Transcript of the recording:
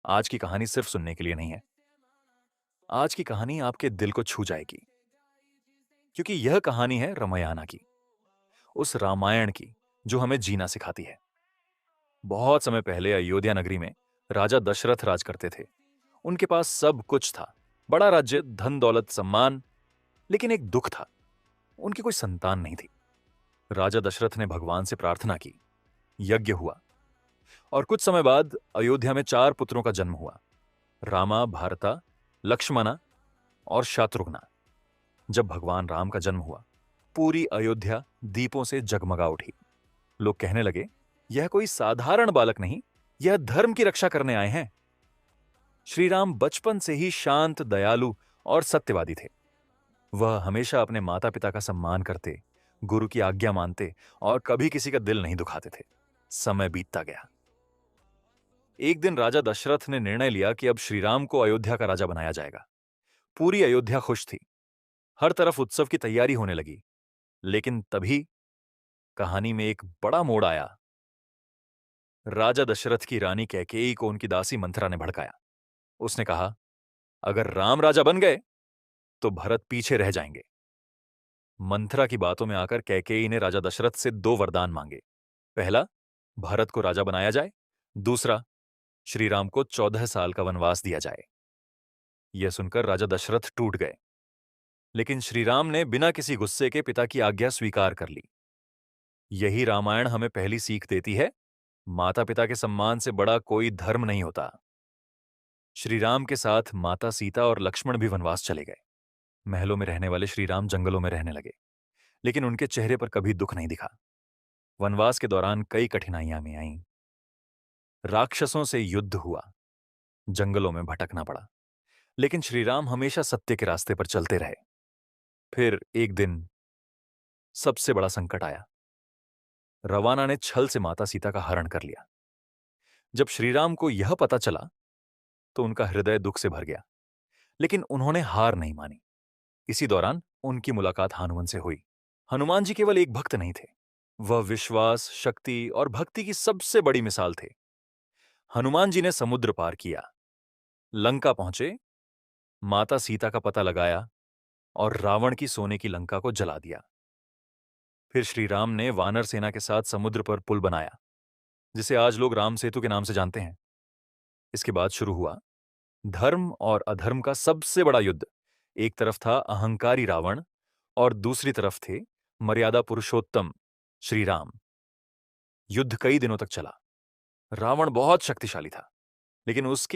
आज की कहानी सिर्फ सुनने के लिए नहीं है। आज की कहानी आपके दिल को छू जाएगी, क्योंकि यह कहानी है रामायण की, उस रामायण की जो हमें जीना सिखाती है। बहुत समय पहले अयोध्या नगरी में राजा दशरथ राज करते थे। उनके पास सब कुछ था, बड़ा राज्य, धन दौलत, सम्मान। लेकिन एक दुख था, उनकी कोई संतान नहीं थी। राजा दशरथ ने भगवान से प्रार्थना की, यज्ञ हुआ, और कुछ समय बाद अयोध्या में 4 पुत्रों का जन्म हुआ: रामा, भारता, लक्ष्मणा और शत्रुघ्ना। जब भगवान राम का जन्म हुआ, पूरी अयोध्या दीपों से जगमगा उठी। लोग कहने लगे, यह कोई साधारण बालक नहीं, यह धर्म की रक्षा करने आए हैं। श्री राम बचपन से ही शांत, दयालु और सत्यवादी थे। वह हमेशा अपने माता पिता का सम्मान करते, गुरु की आज्ञा मानते और कभी किसी का दिल नहीं दुखाते थे। समय बीतता गया। एक दिन राजा दशरथ ने निर्णय लिया कि अब श्री राम को अयोध्या का राजा बनाया जाएगा। पूरी अयोध्या खुश थी, हर तरफ उत्सव की तैयारी होने लगी। लेकिन तभी कहानी में एक बड़ा मोड़ आया। राजा दशरथ की रानी कैकेयी को उनकी दासी मंथरा ने भड़काया। उसने कहा, अगर राम राजा बन गए तो भरत पीछे रह जाएंगे। मंथरा की बातों में आकर कैकेयी ने राजा दशरथ से 2 वरदान मांगे। पहला, भरत को राजा बनाया जाए। दूसरा, श्री राम को 14 साल का वनवास दिया जाए। यह सुनकर राजा दशरथ टूट गए। लेकिन श्री राम ने बिना किसी गुस्से के पिता की आज्ञा स्वीकार कर ली। यही रामायण हमें पहली सीख देती है, माता पिता के सम्मान से बड़ा कोई धर्म नहीं होता। श्री राम के साथ माता सीता और लक्ष्मण भी वनवास चले गए। महलों में रहने वाले श्री राम जंगलों में रहने लगे, लेकिन उनके चेहरे पर कभी दुख नहीं दिखा। वनवास के दौरान कई कठिनाइयां में आईं। राक्षसों से युद्ध हुआ, जंगलों में भटकना पड़ा, लेकिन श्री राम हमेशा सत्य के रास्ते पर चलते रहे। फिर एक दिन सबसे बड़ा संकट आया। रवाना ने छल से माता सीता का हरण कर लिया। जब श्रीराम को यह पता चला तो उनका हृदय दुख से भर गया, लेकिन उन्होंने हार नहीं मानी। इसी दौरान उनकी मुलाकात हनुमान से हुई। हनुमान जी केवल एक भक्त नहीं थे, वह विश्वास, शक्ति और भक्ति की सबसे बड़ी मिसाल थे। हनुमान जी ने समुद्र पार किया, लंका पहुंचे, माता सीता का पता लगाया और रावण की सोने की लंका को जला दिया। फिर श्री राम ने वानर सेना के साथ समुद्र पर पुल बनाया, जिसे आज लोग राम सेतु के नाम से जानते हैं। इसके बाद शुरू हुआ धर्म और अधर्म का सबसे बड़ा युद्ध। एक तरफ था अहंकारी रावण और दूसरी तरफ थे मर्यादा पुरुषोत्तम श्री राम। युद्ध कई दिनों तक चला। रावण बहुत शक्तिशाली था, लेकिन उसके